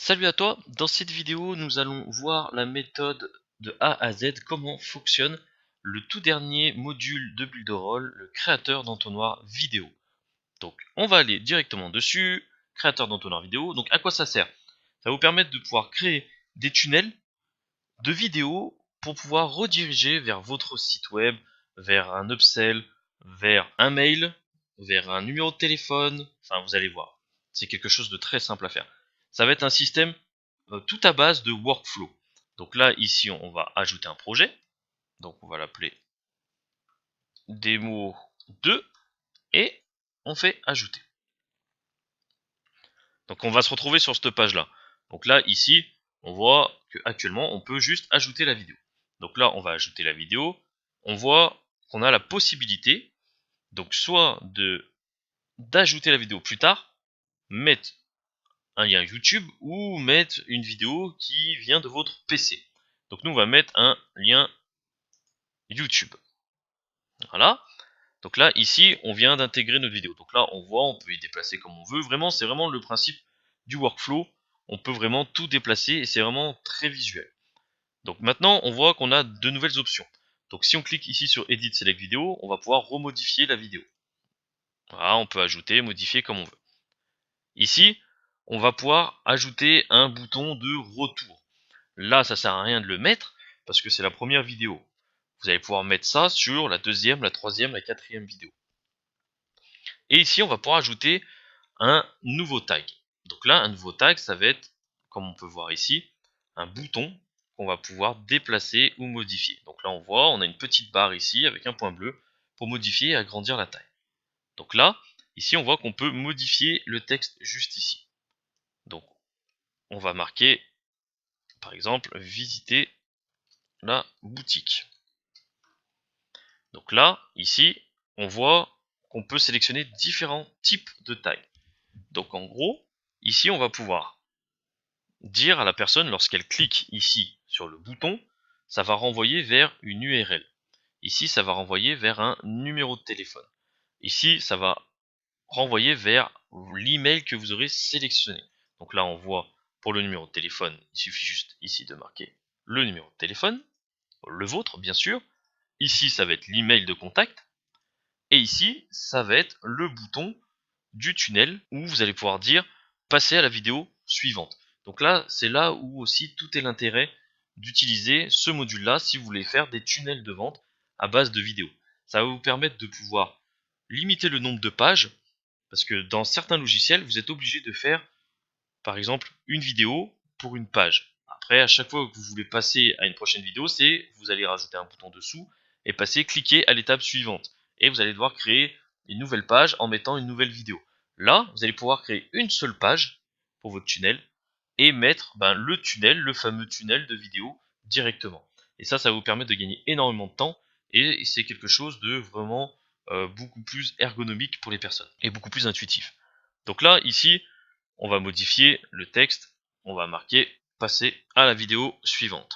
Salut à toi, dans cette vidéo nous allons voir la méthode de A à Z, comment fonctionne le tout dernier module de Builderall, le créateur d'entonnoir vidéo. Donc on va aller directement dessus, créateur d'entonnoir vidéo. Donc à quoi ça sert? Ça va vous permettre de pouvoir créer des tunnels de vidéos pour pouvoir rediriger vers votre site web, vers un upsell, vers un mail, vers un numéro de téléphone, enfin vous allez voir. C'est quelque chose de très simple à faire. Ça va être un système tout à base de workflow. Donc là, ici, on va ajouter un projet. Donc on va l'appeler démo 2 et on fait ajouter. Donc on va se retrouver sur cette page-là. Donc là, ici, on voit qu'actuellement, on peut juste ajouter la vidéo. Donc là, on va ajouter la vidéo. On voit qu'on a la possibilité, donc soit d'ajouter la vidéo plus tard, mettre un lien YouTube ou mettre une vidéo qui vient de votre PC. Donc nous, on va mettre un lien YouTube. Voilà. Donc là, ici, on vient d'intégrer notre vidéo. Donc là, on voit, on peut y déplacer comme on veut. Vraiment, c'est vraiment le principe du workflow. On peut vraiment tout déplacer et c'est vraiment très visuel. Donc maintenant, on voit qu'on a de nouvelles options. Donc si on clique ici sur Edit Select Vidéo, on va pouvoir remodifier la vidéo. Voilà, on peut ajouter, modifier comme on veut. Ici, on va pouvoir ajouter un bouton de retour. Là, ça sert à rien de le mettre parce que c'est la première vidéo. Vous allez pouvoir mettre ça sur la deuxième, la troisième, la quatrième vidéo. Et ici, on va pouvoir ajouter un nouveau tag. Donc là, un nouveau tag, ça va être, comme on peut voir ici, un bouton qu'on va pouvoir déplacer ou modifier. Donc là, on voit, on a une petite barre ici avec un point bleu pour modifier et agrandir la taille. Donc là, ici, on voit qu'on peut modifier le texte juste ici. Donc, on va marquer, par exemple, visiter la boutique. Donc là, ici, on voit qu'on peut sélectionner différents types de tags. Donc en gros, ici, on va pouvoir dire à la personne, lorsqu'elle clique ici sur le bouton, ça va renvoyer vers une URL. Ici, ça va renvoyer vers un numéro de téléphone. Ici, ça va renvoyer vers l'email que vous aurez sélectionné. Donc là, on voit pour le numéro de téléphone, il suffit juste ici de marquer le numéro de téléphone, le vôtre bien sûr. Ici, ça va être l'email de contact. Et ici, ça va être le bouton du tunnel où vous allez pouvoir dire passer à la vidéo suivante. Donc là, c'est là où aussi tout est l'intérêt d'utiliser ce module-là si vous voulez faire des tunnels de vente à base de vidéos. Ça va vous permettre de pouvoir limiter le nombre de pages parce que dans certains logiciels, vous êtes obligé de faire par exemple une vidéo pour une page. Après, à chaque fois que vous voulez passer à une prochaine vidéo, c'est vous allez rajouter un bouton dessous et cliquer à l'étape suivante. Et vous allez devoir créer une nouvelle page en mettant une nouvelle vidéo. Là, vous allez pouvoir créer une seule page pour votre tunnel et mettre le tunnel, le fameux tunnel de vidéo directement. Et ça va vous permettre de gagner énormément de temps et c'est quelque chose de vraiment beaucoup plus ergonomique pour les personnes et beaucoup plus intuitif. Donc là, ici, on va modifier le texte, on va marquer passer à la vidéo suivante.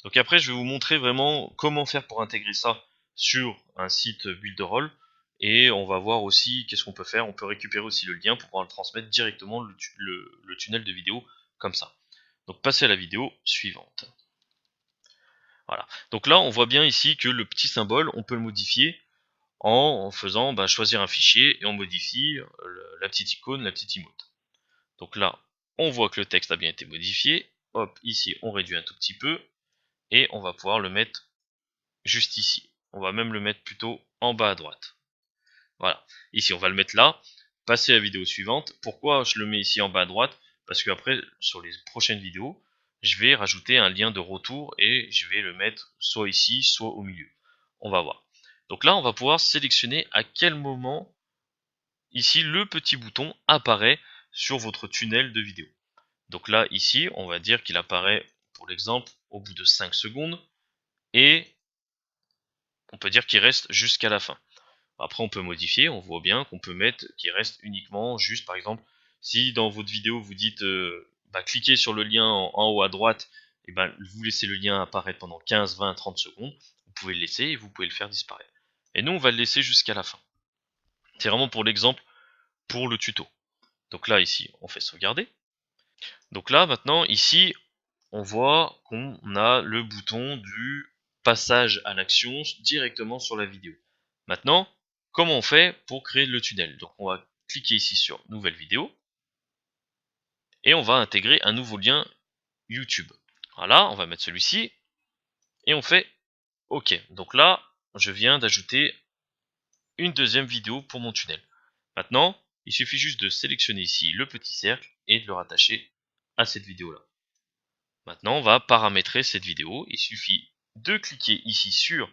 Donc après, je vais vous montrer vraiment comment faire pour intégrer ça sur un site Builderall. Et on va voir aussi qu'est-ce qu'on peut faire. On peut récupérer aussi le lien pour pouvoir le transmettre directement le tunnel de vidéo comme ça. Donc passer à la vidéo suivante. Voilà. Donc là, on voit bien ici que le petit symbole, on peut le modifier en faisant choisir un fichier et on modifie la petite icône, la petite emote. Donc là, on voit que le texte a bien été modifié. Hop, ici, on réduit un tout petit peu. Et on va pouvoir le mettre juste ici. On va même le mettre plutôt en bas à droite. Voilà. Ici, on va le mettre là. Passer à la vidéo suivante. Pourquoi je le mets ici en bas à droite? Parce qu'après, sur les prochaines vidéos, je vais rajouter un lien de retour et je vais le mettre soit ici, soit au milieu. On va voir. Donc là, on va pouvoir sélectionner à quel moment, ici, le petit bouton apparaît sur votre tunnel de vidéo. Donc là, ici, on va dire qu'il apparaît, pour l'exemple, au bout de 5 secondes. Et on peut dire qu'il reste jusqu'à la fin. Après, on peut modifier, on voit bien qu'on peut mettre qu'il reste uniquement juste, par exemple, si dans votre vidéo vous dites cliquez sur le lien en haut à droite, et vous laissez le lien apparaître pendant 15, 20, 30 secondes, vous pouvez le laisser et vous pouvez le faire disparaître. Et nous, on va le laisser jusqu'à la fin. C'est vraiment pour l'exemple, pour le tuto. Donc là, ici, on fait sauvegarder. Donc là, maintenant, ici, on voit qu'on a le bouton du passage à l'action directement sur la vidéo. Maintenant, comment on fait pour créer le tunnel? Donc on va cliquer ici sur nouvelle vidéo et on va intégrer un nouveau lien YouTube. Voilà, on va mettre celui-ci et on fait OK. Donc là, je viens d'ajouter une deuxième vidéo pour mon tunnel. Maintenant, il suffit juste de sélectionner ici le petit cercle et de le rattacher à cette vidéo-là. Maintenant, on va paramétrer cette vidéo. Il suffit de cliquer ici sur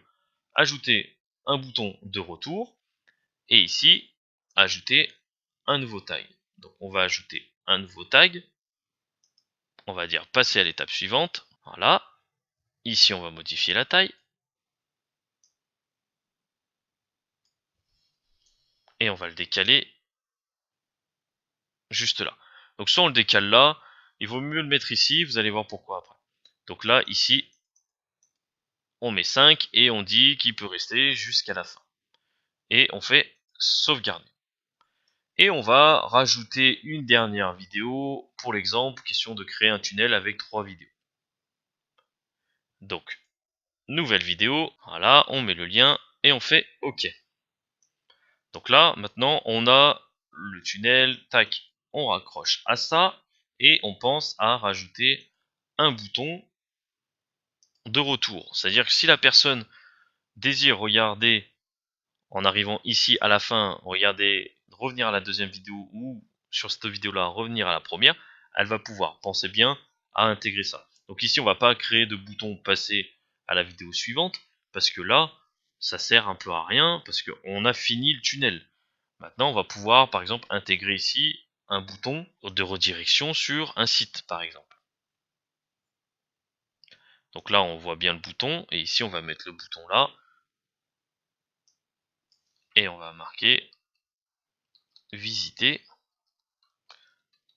ajouter un bouton de retour et ici ajouter un nouveau tag. Donc on va ajouter un nouveau tag. On va dire passer à l'étape suivante. Voilà. Ici, on va modifier la taille. Et on va le décaler juste là. Donc soit on le décale là, il vaut mieux le mettre ici, vous allez voir pourquoi après. Donc là, ici, on met 5 et on dit qu'il peut rester jusqu'à la fin. Et on fait sauvegarder. Et on va rajouter une dernière vidéo pour l'exemple, question de créer un tunnel avec 3 vidéos. Donc, nouvelle vidéo, voilà, on met le lien et on fait OK. Donc là, maintenant, on a le tunnel, tac, on raccroche à ça et on pense à rajouter un bouton de retour. C'est-à-dire que si la personne désire regarder en arrivant ici à la fin, regarder, revenir à la deuxième vidéo ou sur cette vidéo-là, revenir à la première, elle va pouvoir, pensez bien, à intégrer ça. Donc ici, on va pas créer de bouton passer à la vidéo suivante, parce que là, ça sert un peu à rien, parce qu'on a fini le tunnel. Maintenant, on va pouvoir, par exemple, intégrer ici un bouton de redirection sur un site, par exemple. Donc là, on voit bien le bouton, et ici, on va mettre le bouton là, et on va marquer visiter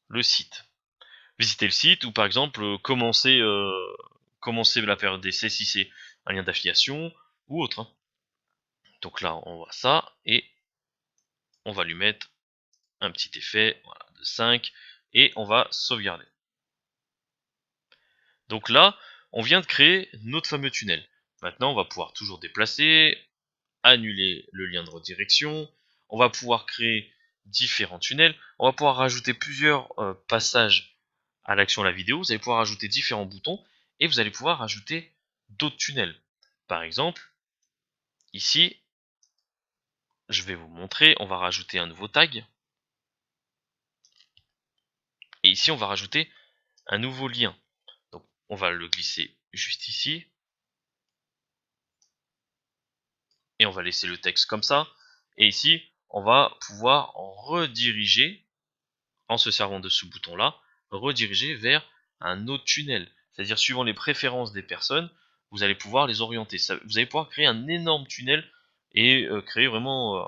le site. Visiter le site ou par exemple commencer la période d'essai si c'est un lien d'affiliation ou autre. Donc là on voit ça et on va lui mettre un petit effet voilà, de 5 et on va sauvegarder. Donc là on vient de créer notre fameux tunnel. Maintenant on va pouvoir toujours déplacer, annuler le lien de redirection, on va pouvoir créer différents tunnels, on va pouvoir rajouter plusieurs passages à l'action de la vidéo, vous allez pouvoir ajouter différents boutons et vous allez pouvoir ajouter d'autres tunnels. Par exemple, ici, je vais vous montrer, on va rajouter un nouveau tag. Et ici, on va rajouter un nouveau lien. Donc, on va le glisser juste ici. Et on va laisser le texte comme ça. Et ici, on va pouvoir rediriger, en se servant de ce bouton-là, rediriger vers un autre tunnel. C'est-à-dire, suivant les préférences des personnes, vous allez pouvoir les orienter. Vous allez pouvoir créer un énorme tunnel et créer vraiment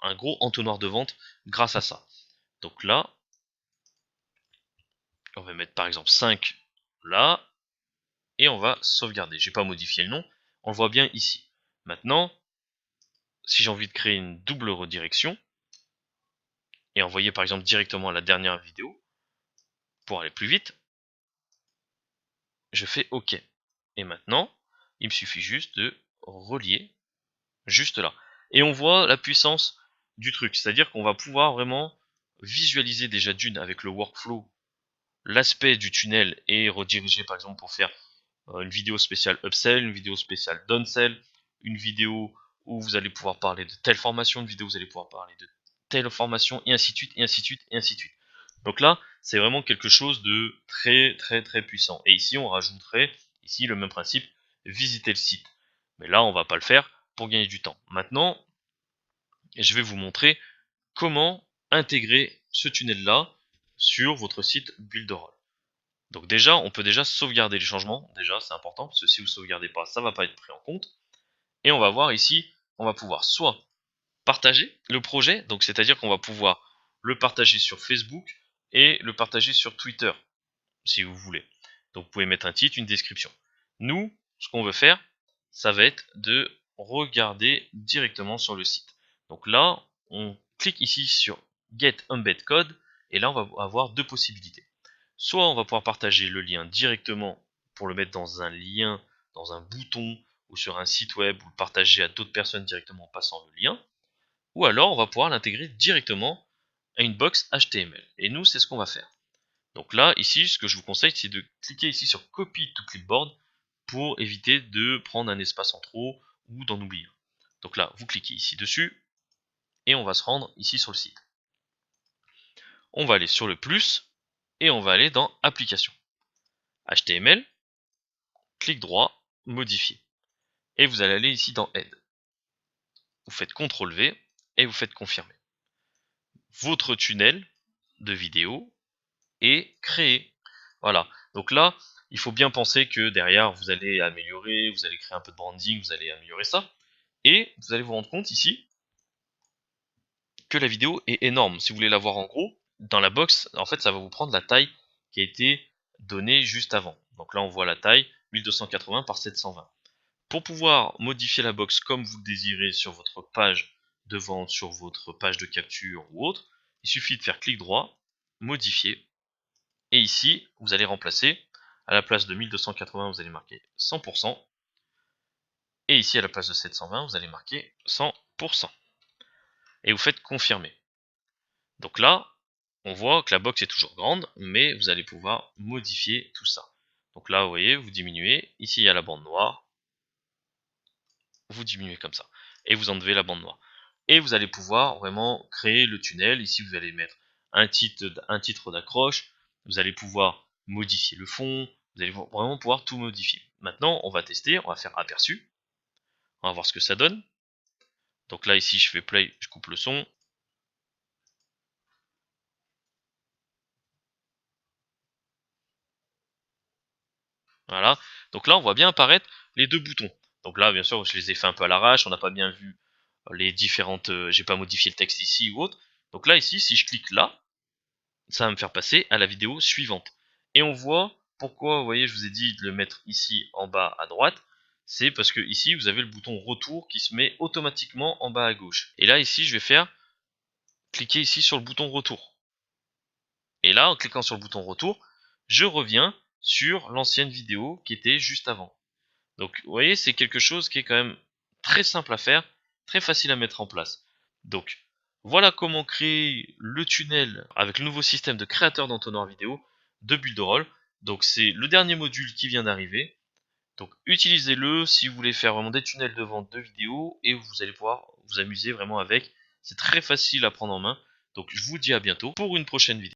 un gros entonnoir de vente grâce à ça. Donc là, on va mettre par exemple 5 là, et on va sauvegarder. Je n'ai pas modifié le nom, on le voit bien ici. Maintenant, si j'ai envie de créer une double redirection, et envoyer par exemple directement à la dernière vidéo, pour aller plus vite, je fais OK. Et maintenant, il me suffit juste de relier juste là. Et on voit la puissance du truc, c'est-à-dire qu'on va pouvoir vraiment visualiser déjà d'une avec le workflow l'aspect du tunnel et rediriger par exemple pour faire une vidéo spéciale upsell, une vidéo spéciale downsell, une vidéo où vous allez pouvoir parler de telle formation, une vidéo où vous allez pouvoir parler de telle formation, et ainsi de suite, et ainsi de suite, et ainsi de suite. Donc là, c'est vraiment quelque chose de très très très puissant. Et ici, on rajouterait ici le même principe, visiter le site. Mais là, on va pas le faire pour gagner du temps. Maintenant, je vais vous montrer comment intégrer ce tunnel-là sur votre site Builderall. Donc déjà, on peut déjà sauvegarder les changements. Déjà, c'est important, parce que si vous ne sauvegardez pas, ça ne va pas être pris en compte. Et on va voir ici, on va pouvoir soit partager le projet, donc c'est-à-dire qu'on va pouvoir le partager sur Facebook et le partager sur Twitter, si vous voulez. Donc vous pouvez mettre un titre, une description. Nous, ce qu'on veut faire, ça va être de regarder directement sur le site. Donc là, on clique ici sur Get Embed Code, et là on va avoir deux possibilités. Soit on va pouvoir partager le lien directement pour le mettre dans un lien, dans un bouton ou sur un site web ou le partager à d'autres personnes directement en passant le lien. Ou alors on va pouvoir l'intégrer directement à une box HTML. Et nous, c'est ce qu'on va faire. Donc là, ici, ce que je vous conseille, c'est de cliquer ici sur Copy to Clipboard pour éviter de prendre un espace en trop ou d'en oublier un. Donc là, vous cliquez ici dessus et on va se rendre ici sur le site. On va aller sur le plus et on va aller dans Applications. HTML, clic droit, Modifier. Et vous allez aller ici dans Aide. Vous faites CTRL V et vous faites Confirmer. Votre tunnel de vidéo est créé. Voilà. Donc là, il faut bien penser que derrière, vous allez améliorer, vous allez créer un peu de branding, vous allez améliorer ça. Et vous allez vous rendre compte ici que la vidéo est énorme. Si vous voulez la voir en gros, dans la box, en fait, ça va vous prendre la taille qui a été donnée juste avant. Donc là, on voit la taille 1280 par 720. Pour pouvoir modifier la box comme vous le désirez sur votre page de vente, sur votre page de capture ou autre, il suffit de faire clic droit, modifier. Et ici, vous allez remplacer, à la place de 1280, vous allez marquer 100%. Et ici, à la place de 720, vous allez marquer 100%. Et vous faites confirmer. Donc là, on voit que la box est toujours grande, mais vous allez pouvoir modifier tout ça. Donc là, vous voyez, vous diminuez. Ici, il y a la bande noire. Vous diminuez comme ça. Et vous enlevez la bande noire. Et vous allez pouvoir vraiment créer le tunnel. Ici, vous allez mettre un titre d'accroche. Vous allez pouvoir modifier le fond. Vous allez vraiment pouvoir tout modifier. Maintenant, on va tester. On va faire aperçu. On va voir ce que ça donne. Donc là, ici, je fais play. Je coupe le son. Voilà. Donc là, on voit bien apparaître les deux boutons. Donc là, bien sûr, je les ai fait un peu à l'arrache. On n'a pas bien vu les différentes... j'ai pas modifié le texte ici ou autre. Donc là, ici, si je clique là, ça va me faire passer à la vidéo suivante. Et on voit pourquoi, vous voyez, je vous ai dit de le mettre ici en bas à droite. C'est parce que ici, vous avez le bouton retour qui se met automatiquement en bas à gauche. Et là, ici, je vais faire cliquer ici sur le bouton retour. Et là, en cliquant sur le bouton retour, je reviens sur l'ancienne vidéo qui était juste avant. Donc, vous voyez, c'est quelque chose qui est quand même très simple à faire, très facile à mettre en place. Donc, voilà comment créer le tunnel avec le nouveau système de créateur d'entonnoir vidéo de Builderall. Donc, c'est le dernier module qui vient d'arriver. Donc, utilisez-le si vous voulez faire vraiment des tunnels de vente de vidéos et vous allez pouvoir vous amuser vraiment avec. C'est très facile à prendre en main. Donc, je vous dis à bientôt pour une prochaine vidéo.